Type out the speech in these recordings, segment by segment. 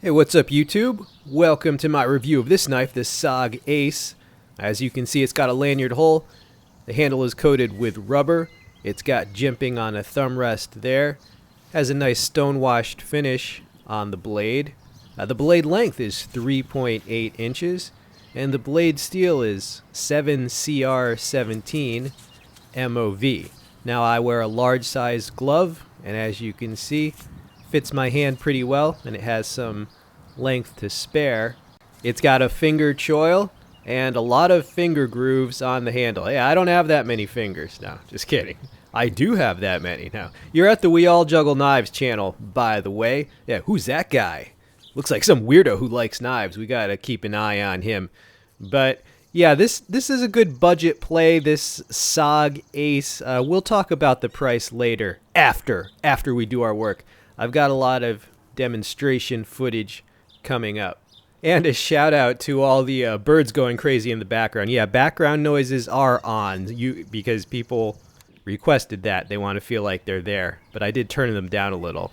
Hey, what's up YouTube? Welcome to my review of this knife, the SOG Ace. As you can see, it's got a lanyard hole. The handle is coated with rubber. It's got jimping on a thumb rest there. Has a nice stone-washed finish on the blade. The blade length is 3.8 inches, and the blade steel is 7CR17 MOV. Now I wear a large size glove, and as you can see, fits my hand pretty well, and it has some length to spare. It's got a finger choil and a lot of finger grooves on the handle. Yeah, I don't have that many fingers. No, just kidding. I do have that many. Now, you're at the We All Juggle Knives channel, by the way. Yeah, who's that guy? Looks like some weirdo who likes knives. We gotta keep an eye on him. But yeah, this is a good budget play, this SOG Ace. We'll talk about the price later, after we do our work. I've got a lot of demonstration footage coming up. And a shout out to all the birds going crazy in the background. Yeah, background noises are on because people requested that. They want to feel like they're there. But I did turn them down a little.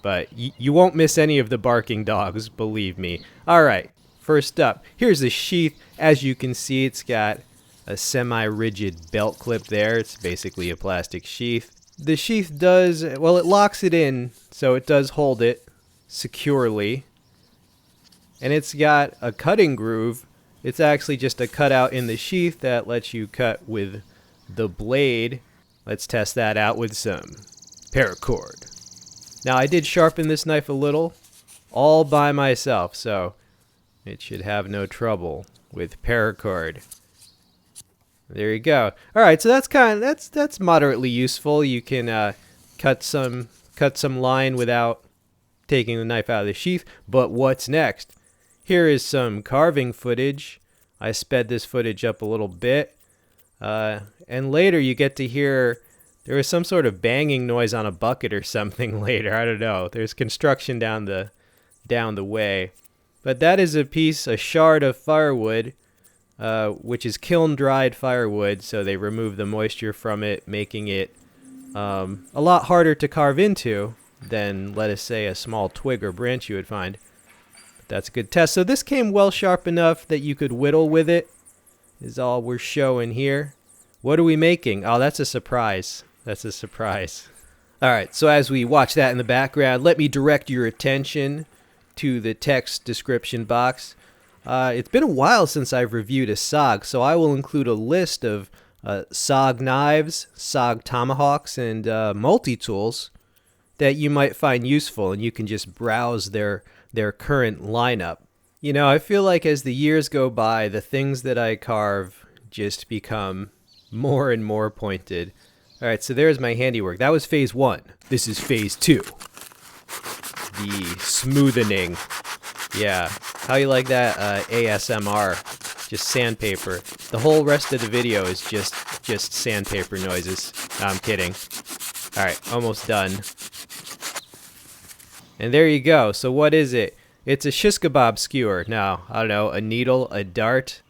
But you won't miss any of the barking dogs, believe me. All right, first up, here's the sheath. As you can see, it's got a semi-rigid belt clip there. It's basically a plastic sheath. The sheath does, well, it locks it in, so it does hold it securely. And it's got a cutting groove. It's actually just a cutout in the sheath that lets you cut with the blade. Let's test that out with some paracord. Now, I did sharpen this knife a little, all by myself, so it should have no trouble with paracord. There you go. All right, so that's moderately useful. You can cut some line without taking the knife out of the sheath. But what's next? Here is some carving footage. I sped this footage up a little bit, and later you get to hear there was some sort of banging noise on a bucket or something later. I don't know. There's construction down the way, but that is a shard of firewood. Which is kiln-dried firewood, so they remove the moisture from it, making it a lot harder to carve into than, let us say, a small twig or branch you would find. But that's a good test. So this came well sharp enough that you could whittle with it, is all we're showing here. What are we making? Oh, that's a surprise. That's a surprise. All right, so as we watch that in the background, let me direct your attention to the text description box. It's been a while since I've reviewed a SOG, so I will include a list of SOG knives, SOG tomahawks, and multi-tools that you might find useful, and you can just browse their current lineup. You know, I feel like as the years go by, the things that I carve just become more and more pointed. All right, so there's my handiwork. That was phase 1. This is phase 2. The smoothening. Yeah, how you like that ASMR? Just sandpaper. The whole rest of the video is just sandpaper noises. No, I'm kidding. All right, almost done. And there you go. So what is it? It's a shish kebab skewer. Now, I don't know, a needle, a dart,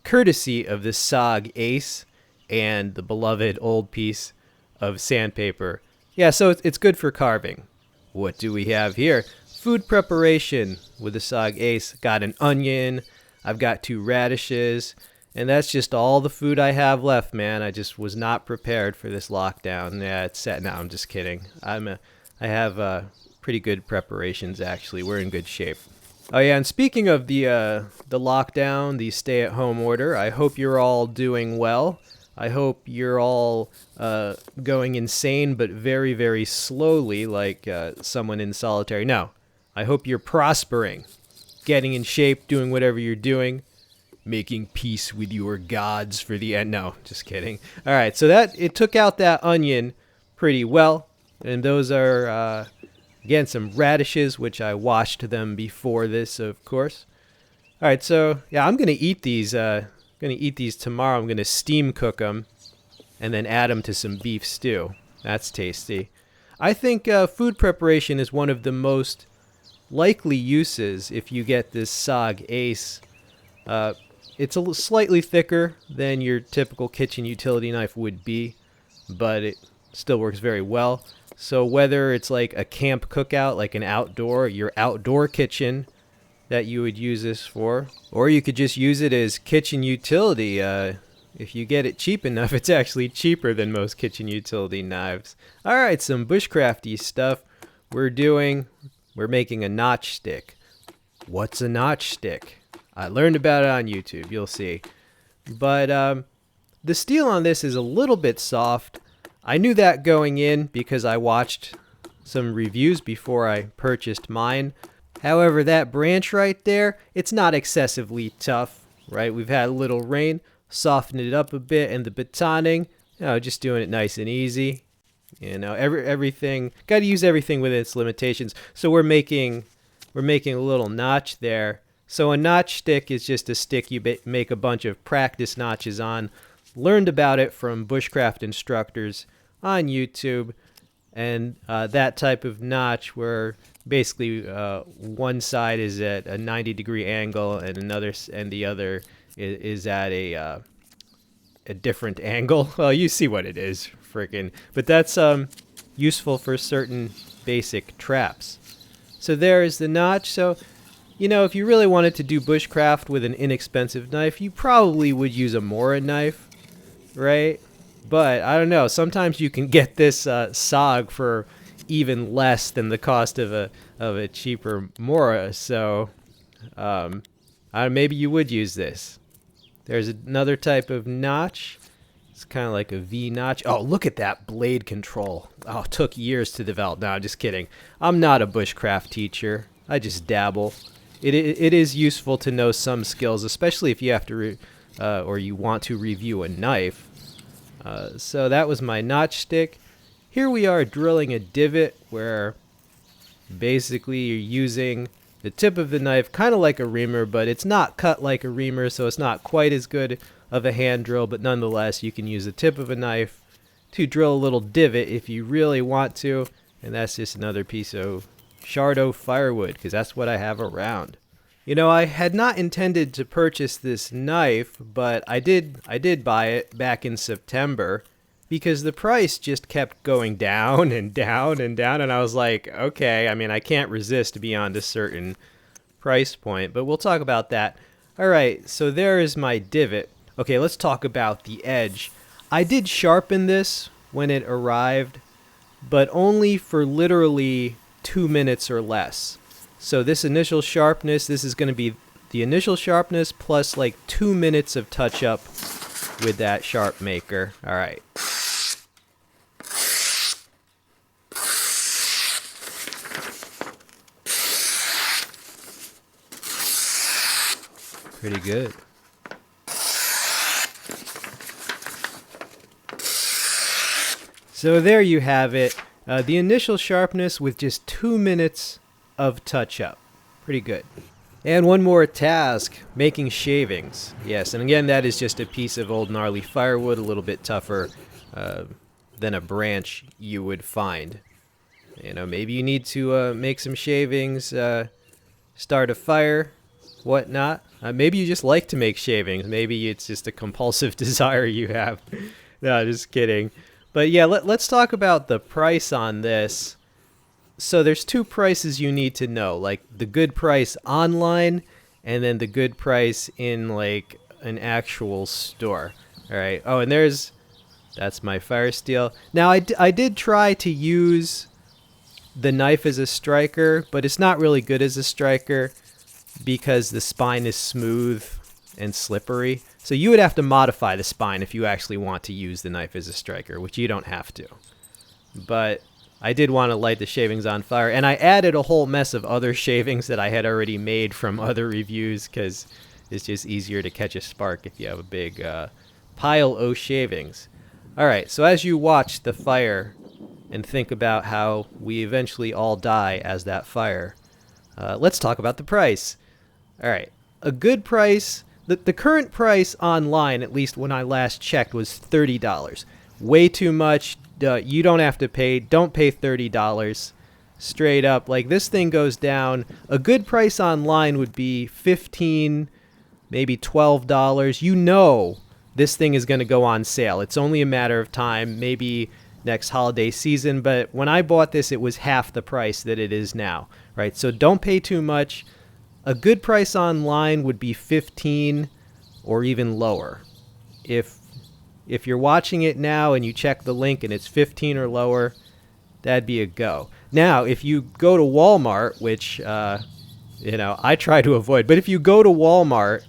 courtesy of the SOG Ace and the beloved old piece of sandpaper. Yeah, so it's good for carving. What do we have here? Food preparation with the SOG Ace. Got an onion, I've got 2 radishes, and that's just all the food I have left, man. I just was not prepared for this lockdown. Yeah, it's set now. I'm just kidding. I have pretty good preparations, actually. We're in good shape. Oh yeah, and speaking of the lockdown, the stay-at-home order, I hope you're all doing well. I hope you're all going insane, but very, very slowly, like someone in solitary. No. I hope you're prospering, getting in shape, doing whatever you're doing, making peace with your gods for the end. No, just kidding. All right, so it took out that onion pretty well, and those are, again, some radishes, which I washed them before this, of course. All right, so, yeah, I'm going to eat these. Tomorrow. I'm going to steam cook them and then add them to some beef stew. That's tasty. I think food preparation is one of the most likely uses if you get this SOG Ace. It's slightly thicker than your typical kitchen utility knife would be, but it still works very well. So whether it's like a camp cookout, like your outdoor kitchen that you would use this for, or you could just use it as kitchen utility. If you get it cheap enough, it's actually cheaper than most kitchen utility knives. All right, some bushcrafty stuff. We're making a notch stick. What's a notch stick? I learned about it on YouTube, you'll see. But the steel on this is a little bit soft. I knew that going in because I watched some reviews before I purchased mine. However, that branch right there, it's not excessively tough, right? We've had a little rain, softened it up a bit, and the batoning, just doing it nice and easy. Everything, got to use everything within its limitations. So we're making a little notch there. So a notch stick is just a stick you make a bunch of practice notches on. Learned about it from bushcraft instructors on YouTube, and that type of notch where basically one side is at a 90-degree angle and the other is at a different angle. Well, you see what it is, freaking. But that's useful for certain basic traps. So there is the notch. So, if you really wanted to do bushcraft with an inexpensive knife, you probably would use a MORA knife, right? But I don't know. Sometimes you can get this SOG for even less than the cost of a cheaper MORA. So maybe you would use this. There's another type of notch. It's kind of like a V notch. Oh, look at that blade control. Oh, it took years to develop. No, I'm just kidding. I'm not a bushcraft teacher. I just dabble. It is useful to know some skills, especially if you have to or you want to review a knife. So that was my notch stick. Here we are drilling a divot where basically you're using the tip of the knife kind of like a reamer, but it's not cut like a reamer, so it's not quite as good of a hand drill, but nonetheless you can use the tip of a knife to drill a little divot if you really want to, and that's just another piece of Shardo firewood because that's what I have around. I had not intended to purchase this knife, but I did buy it back in September because the price just kept going down and down and down, and I was like, okay, I can't resist beyond a certain price point, but we'll talk about that. All right, so there is my divot. Okay, let's talk about the edge. I did sharpen this when it arrived, but only for literally 2 minutes or less. So this initial sharpness, this is going to be the initial sharpness plus like 2 minutes of touch up with that sharp maker. All right. Pretty good. So there you have it. The initial sharpness with just 2 minutes of touch-up. Pretty good. And one more task, making shavings. Yes, and again, that is just a piece of old gnarly firewood, a little bit tougher than a branch you would find. Maybe you need to make some shavings, start a fire, whatnot. Maybe you just like to make shavings. Maybe it's just a compulsive desire you have. No, just kidding. But yeah, let's talk about the price on this. So there's two prices you need to know, like the good price online and then the good price in like an actual store. All right. Oh, and that's my fire steel. Now I did try to use the knife as a striker, but it's not really good as a striker because the spine is smooth and slippery. So you would have to modify the spine if you actually want to use the knife as a striker, which you don't have to. But I did want to light the shavings on fire, and I added a whole mess of other shavings that I had already made from other reviews because it's just easier to catch a spark if you have a big pile of shavings. All right, so as you watch the fire and think about how we eventually all die as that fire, let's talk about the price. All right, a good price. The current price online, at least when I last checked, was $30. Way too much. You don't have to pay. Don't pay $30 straight up. Like this thing goes down. A good price online would be $15, maybe $12. This thing is going to go on sale. It's only a matter of time. Maybe next holiday season. But when I bought this, it was half the price that it is now, right? So don't pay too much. A good price online would be 15 or even lower. If you're watching it now and you check the link and it's 15 or lower, that'd be a go. Now, if you go to Walmart, which I try to avoid, but if you go to Walmart,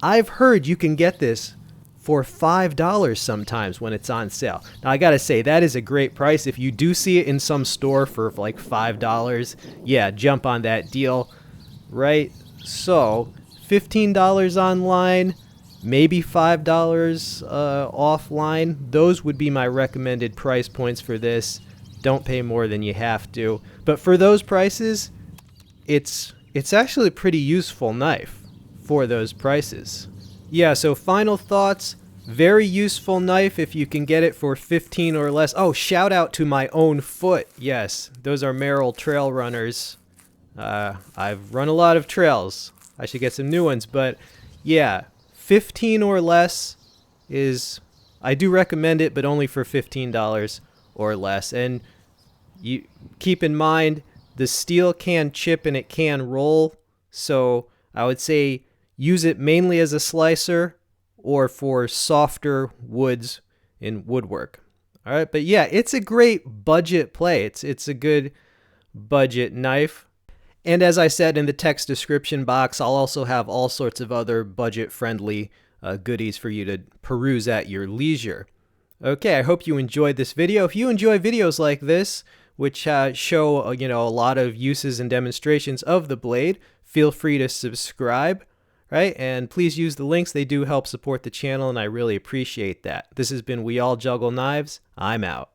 I've heard you can get this for $5 sometimes when it's on sale. Now, I gotta say, that is a great price. If you do see it in some store for like $5, yeah, jump on that deal, right? So, $15 online, maybe $5 offline. Those would be my recommended price points for this. Don't pay more than you have to. But for those prices, it's actually a pretty useful knife for those prices. Yeah, so final thoughts. Very useful knife if you can get it for 15 or less. Oh, shout out to my own foot. Yes, those are Merrill trail runners. I've run a lot of trails. I should get some new ones, but yeah, 15 or less is, I do recommend it, but only for $15 or less. And you keep in mind, the steel can chip and it can roll, so I would say use it mainly as a slicer or for softer woods in woodwork. All right, but yeah, it's a great budget play. It's a good budget knife. And as I said in the text description box, I'll also have all sorts of other budget-friendly goodies for you to peruse at your leisure. Okay, I hope you enjoyed this video. If you enjoy videos like this, which show a lot of uses and demonstrations of the blade, feel free to subscribe, right? And please use the links. They do help support the channel, and I really appreciate that. This has been We All Juggle Knives. I'm out.